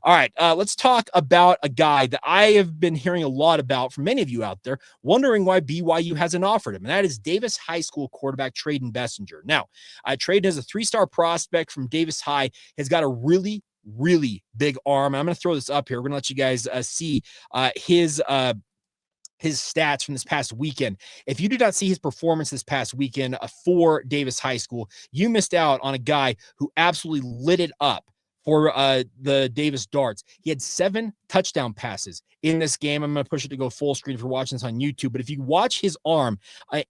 All right, let's talk about a guy that I have been hearing a lot about from many of you out there, wondering why BYU hasn't offered him, and that is Davis High School quarterback Traden Bessinger. Now, Traden is a three-star prospect from Davis High, has got a really big arm. I'm going to throw this up here. We're going to let you guys see his stats from this past weekend. If you did not see his performance this past weekend for Davis High School, you missed out on a guy who absolutely lit it up for the Davis Darts. He had 7 touchdown passes in this game. I'm going to push it to go full screen if you're watching this on YouTube. But if you watch his arm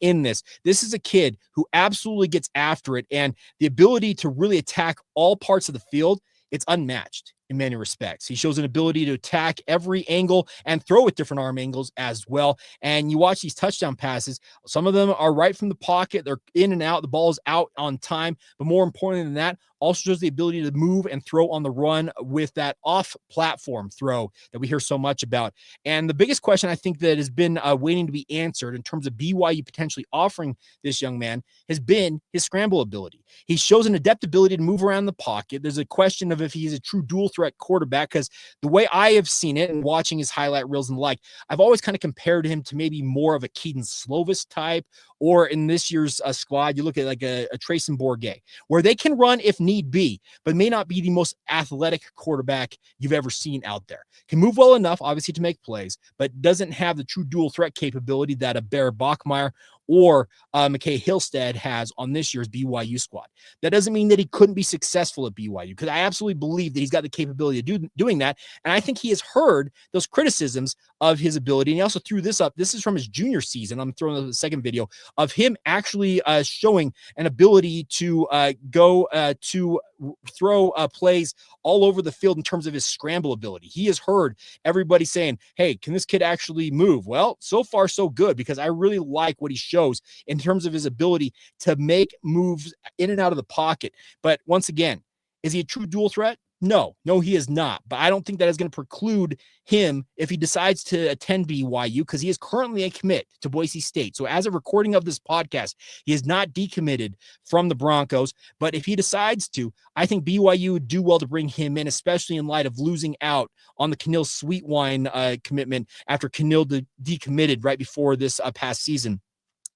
in this is a kid who absolutely gets after it, and the ability to really attack all parts of the field, it's unmatched in many respects. He shows an ability to attack every angle and throw at different arm angles as well. And you watch these touchdown passes, some of them are right from the pocket. They're in and out. The ball is out on time. But more important than that, also shows the ability to move and throw on the run with that off-platform throw that we hear so much about. And the biggest question I think that has been waiting to be answered in terms of BYU potentially offering this young man has been his scramble ability. He shows an adept ability to move around the pocket. There's a question of if he's a true dual threat quarterback, because the way I have seen it and watching his highlight reels and the like, I've always kind of compared him to maybe more of a Keaton Slovis type, or in this year's squad, you look at like a Trayson Bourget, where they can run if need be, but may not be the most athletic quarterback you've ever seen out there. Can move well enough, obviously, to make plays, but doesn't have the true dual threat capability that a Bear Bachmeier or McKay Hillstead has on this year's BYU squad. That doesn't mean that he couldn't be successful at BYU, because I absolutely believe that he's got the capability of doing that. And I think he has heard those criticisms of his ability. And he also threw this up. This is from his junior season. I'm throwing the second video of him actually showing an ability to go to throw plays all over the field in terms of his scramble ability. He has heard everybody saying, hey, can this kid actually move? Well, so far so good, because I really like what he shows in terms of his ability to make moves in and out of the pocket. But once again, is he a true dual threat? No, he is not. But I don't think that is going to preclude him if he decides to attend BYU, because he is currently a commit to Boise State. So as a recording of this podcast, he is not decommitted from the Broncos. But if he decides to, I think BYU would do well to bring him in, especially in light of losing out on the Keneal Sweetwine commitment after Keneal decommitted right before this past season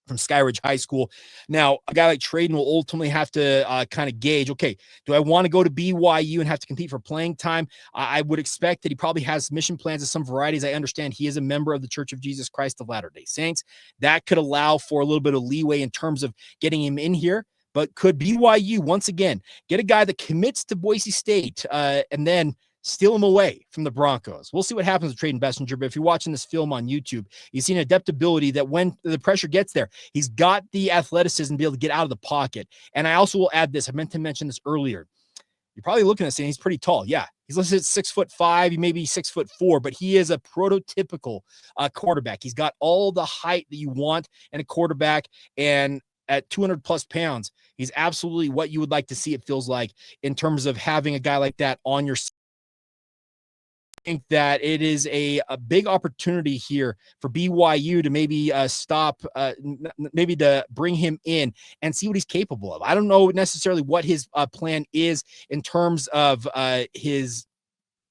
from Skyridge High School. Now, a guy like Traden will ultimately have to kind of gauge, okay, do I want to go to BYU and have to compete for playing time? I would expect that he probably has mission plans of some varieties. I understand he is a member of the Church of Jesus Christ of Latter-day Saints. That could allow for a little bit of leeway in terms of getting him in here. But could BYU, once again, get a guy that commits to Boise State and then steal him away from the Broncos? We'll see what happens with Traden Bessinger, but if you're watching this film on YouTube, you see an adaptability that when the pressure gets there, he's got the athleticism to be able to get out of the pocket. And I also will add this, I meant to mention this earlier. You're probably looking at this saying he's pretty tall. Yeah, he's listed at 6'5", he may be 6'4", but he is a prototypical quarterback. He's got all the height that you want in a quarterback, and at 200 plus pounds, he's absolutely what you would like to see, it feels like, in terms of having a guy like that on your think that it is a big opportunity here for BYU to maybe maybe to bring him in and see what he's capable of. I don't know necessarily what his plan is in terms of his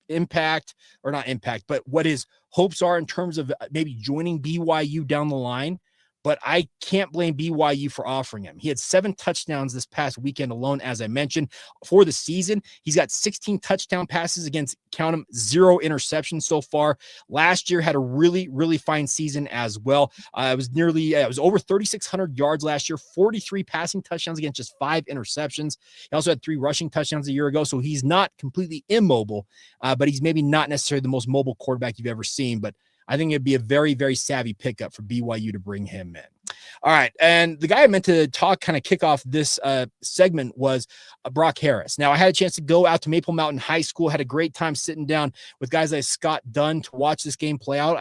impact, or not impact, but what his hopes are in terms of maybe joining BYU down the line. But I can't blame BYU for offering him. He had 7 touchdowns this past weekend alone, as I mentioned. For the season, he's got 16 touchdown passes against, count them, 0 interceptions so far. Last year had a really fine season as well. It was over 3,600 yards last year, 43 passing touchdowns against just 5 interceptions. He also had 3 rushing touchdowns a year ago, so he's not completely immobile, but he's maybe not necessarily the most mobile quarterback you've ever seen. But I think it'd be a very savvy pickup for BYU to bring him in. All right. And the guy I meant to kind of kick off this segment was Brock Harris. Now, I had a chance to go out to Maple Mountain High School, had a great time sitting down with guys like Scott Dunn to watch this game play out.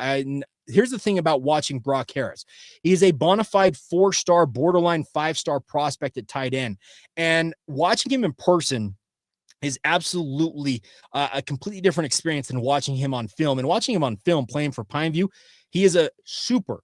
Here's the thing about watching Brock Harris. He is a bona fide 4-star, borderline 5-star prospect at tight end. And watching him in person is absolutely a completely different experience than watching him on film. And watching him on film playing for Pineview, he is a super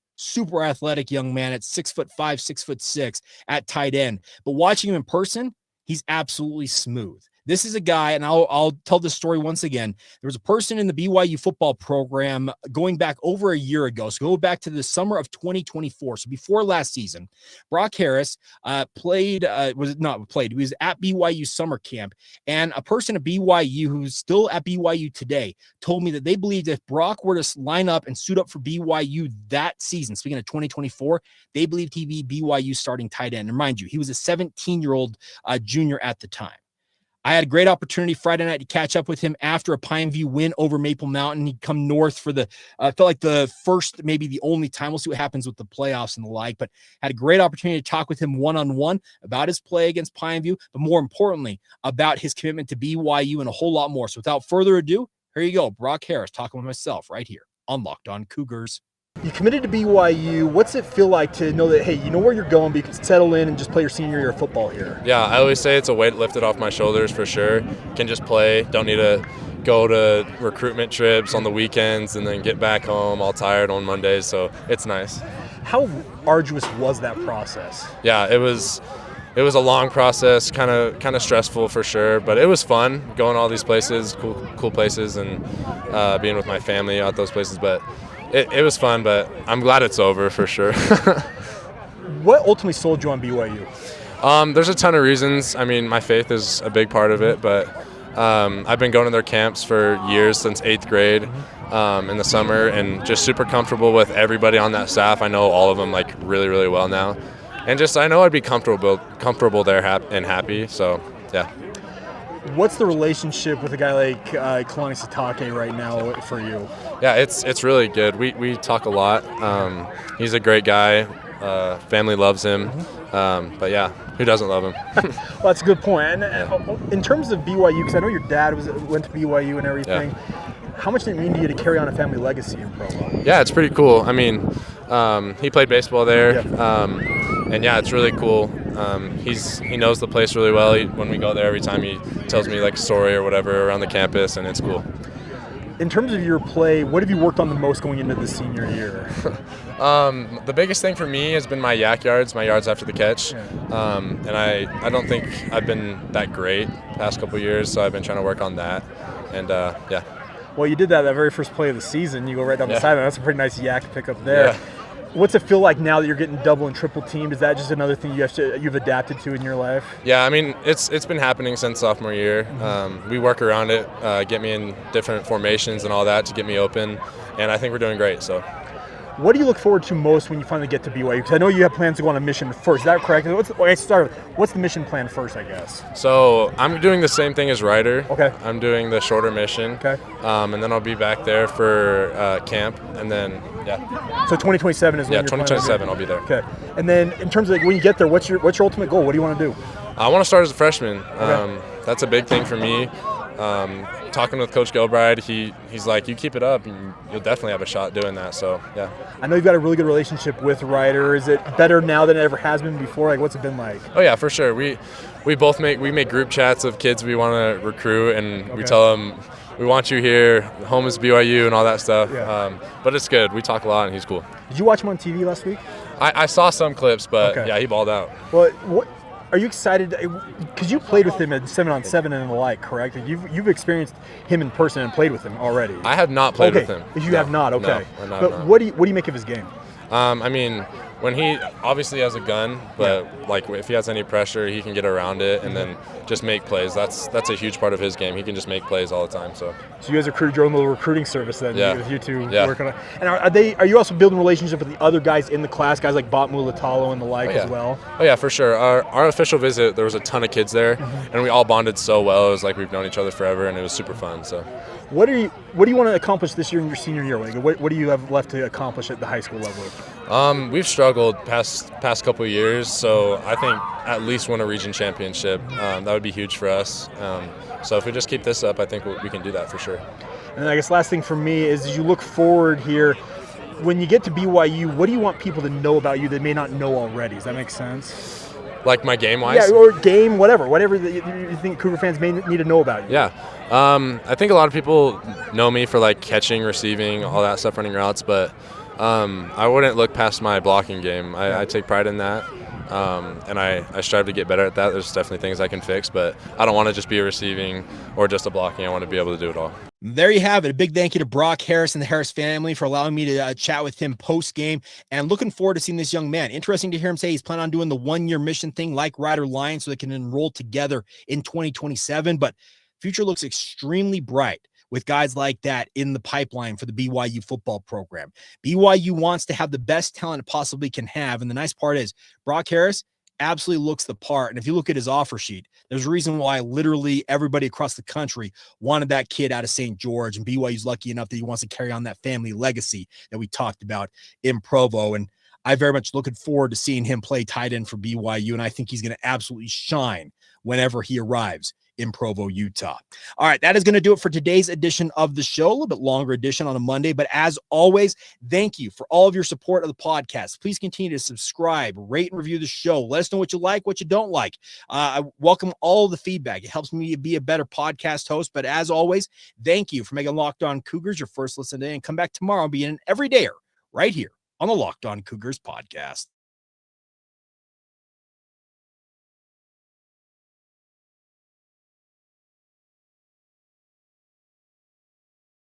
athletic young man at 6'5", 6'6" at tight end. But watching him in person, he's absolutely smooth. This is a guy, and I'll tell this story once again. There was a person in the BYU football program going back over a year ago. So go back to the summer of 2024. So before last season, Brock Harris he was at BYU summer camp, and a person at BYU who's still at BYU today told me that they believed if Brock were to line up and suit up for BYU that season, speaking of 2024, they believed he'd be BYU starting tight end. And mind you, he was a 17-year-old junior at the time. I had a great opportunity Friday night to catch up with him after a Pineview win over Maple Mountain. He'd come north for felt like the first, maybe the only time. We'll see what happens with the playoffs and the like, but had a great opportunity to talk with him one-on-one about his play against Pineview, but more importantly, about his commitment to BYU and a whole lot more. So without further ado, here you go. Brock Harris talking with myself right here on Locked On Cougars. You committed to BYU. What's it feel like to know that, hey, you know where you're going, but you can settle in and just play your senior year of football here? Yeah, I always say it's a weight lifted off my shoulders for sure. Can just play. Don't need to go to recruitment trips on the weekends and then get back home all tired on Mondays, so it's nice. How arduous was that process? Yeah, it was a long process, kind of stressful for sure, but it was fun going all these places, cool places, and being with my family at those places, but it was fun, but I'm glad it's over for sure. What ultimately sold you on BYU? There's a ton of reasons. I mean, my faith is a big part of it, but I've been going to their camps for years, since 8th grade in the summer, and just super comfortable with everybody on that staff. I know all of them like really, really well now. And just I know I'd be comfortable there and happy, so yeah. What's the relationship with a guy like Kalani Sitake right now for you? Yeah, it's really good. We talk a lot. He's a great guy. Family loves him. But yeah, who doesn't love him? Well, that's a good point. And in terms of BYU, because I know your dad went to BYU and everything, how much did it mean to you to carry on a family legacy in pro ball? Yeah, it's pretty cool. I mean, he played baseball there, and yeah, it's really cool. He knows the place really well. When we go there, every time he tells me like a story or whatever around the campus, and it's cool. In terms of your play, what have you worked on the most going into the senior year? The biggest thing for me has been my yards after the catch. And I don't think I've been that great past couple years, so I've been trying to work on that. And yeah. Well, you did that very first play of the season. You go right down the sideline. That's a pretty nice yak pick up there. Yeah. What's it feel like now that you're getting double and triple teamed? Is that just another thing you've adapted to in your life? Yeah, I mean, it's been happening since sophomore year. We work around it, get me in different formations and all that to get me open, and I think we're doing great. So, what do you look forward to most when you finally get to BYU? Because I know you have plans to go on a mission first. Is that correct? What's the mission plan first, I guess? So I'm doing the same thing as Ryder. Okay. I'm doing the shorter mission. Okay. And then I'll be back there for camp, and then So 2027 is when you're 2027 I'll be there. Okay. And then in terms of like when you get there, what's your ultimate goal? What do you want to do? I want to start as a freshman. Okay. That's a big thing for me. Talking with Coach Gilbride, he's like, you keep it up, and you'll definitely have a shot doing that. So, yeah. I know you've got a really good relationship with Ryder. Is it better now than it ever has been before? Like, what's it been like? Oh, yeah, for sure. We both make group chats of kids we want to recruit, and we tell them, we want you here, home is BYU and all that stuff. Yeah. But it's good. We talk a lot, and he's cool. Did you watch him on TV last week? I saw some clips, but yeah, he balled out. Well, are you excited? Because you played with him at 7-on-7 and the like, correct? You've experienced him in person and played with him already. I have not played with him. You have not. Okay. No, but what do you make of his game? I mean, when he obviously has a gun, but like if he has any pressure, he can get around it and then just make plays. That's a huge part of his game. He can just make plays all the time. So you guys are creating your own little recruiting service then with you two working on it. And are you also building relationships with the other guys in the class, guys like Bot Mulatalo and the like as well? Oh yeah, for sure. Our official visit, there was a ton of kids there, and we all bonded so well. It was like we've known each other forever, and it was super fun. So. What do you want to accomplish this year in your senior year? What do you have left to accomplish at the high school level? We've struggled past couple of years, so I think at least win a region championship. That would be huge for us. So if we just keep this up, I think we can do that for sure. And then I guess last thing for me is, as you look forward here, when you get to BYU, what do you want people to know about you that may not know already? Does that make sense? Like my game-wise? Yeah, or game, whatever you think Cougar fans may need to know about you. Yeah. I think a lot of people know me for like catching, receiving, all that stuff, running routes, but I wouldn't look past my blocking game. I take pride in that. and I strive to get better at that. There's definitely things I can fix, but I don't want to just be a receiving or just a blocking. I want to be able to do it all. There you have it. A big thank you to Brock Harris and the Harris family for allowing me to chat with him post-game, and looking forward to seeing this young man. Interesting to hear him say he's planning on doing the one-year mission thing like Ryder Lions so they can enroll together in 2027, but future looks extremely bright with guys like that in the pipeline for the BYU football program. BYU wants to have the best talent it possibly can have, and the nice part is Brock Harris absolutely looks the part. And if you look at his offer sheet, there's a reason why literally everybody across the country wanted that kid out of St. George, and BYU's lucky enough that he wants to carry on that family legacy that we talked about in Provo. And I very much looking forward to seeing him play tight end for BYU, and I think he's going to absolutely shine whenever he arrives in Provo, Utah. All right, that is going to do it for today's edition of the show, a little bit longer edition on a Monday, but as always, thank you for all of your support of the podcast. Please continue to subscribe, rate, and review the show. Let us know what you like, what you don't like. I welcome all the feedback. It helps me be a better podcast host, but as always, thank you for making Locked On Cougars your first listen today, and come back tomorrow and be an everydayer right here on the Locked On Cougars podcast.